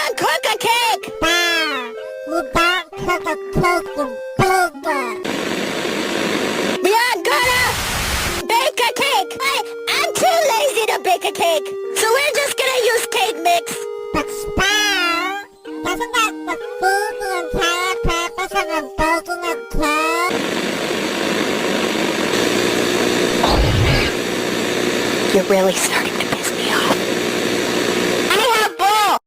don't cook a cake! Bah! You don't cook a cake, you baker! You're gonna bake a cake! I'm too lazy to bake a cake, so we're just gonna use cake mix. But Sprout, doesn't that defeat the entire purpose of a baking a cake? You're really starting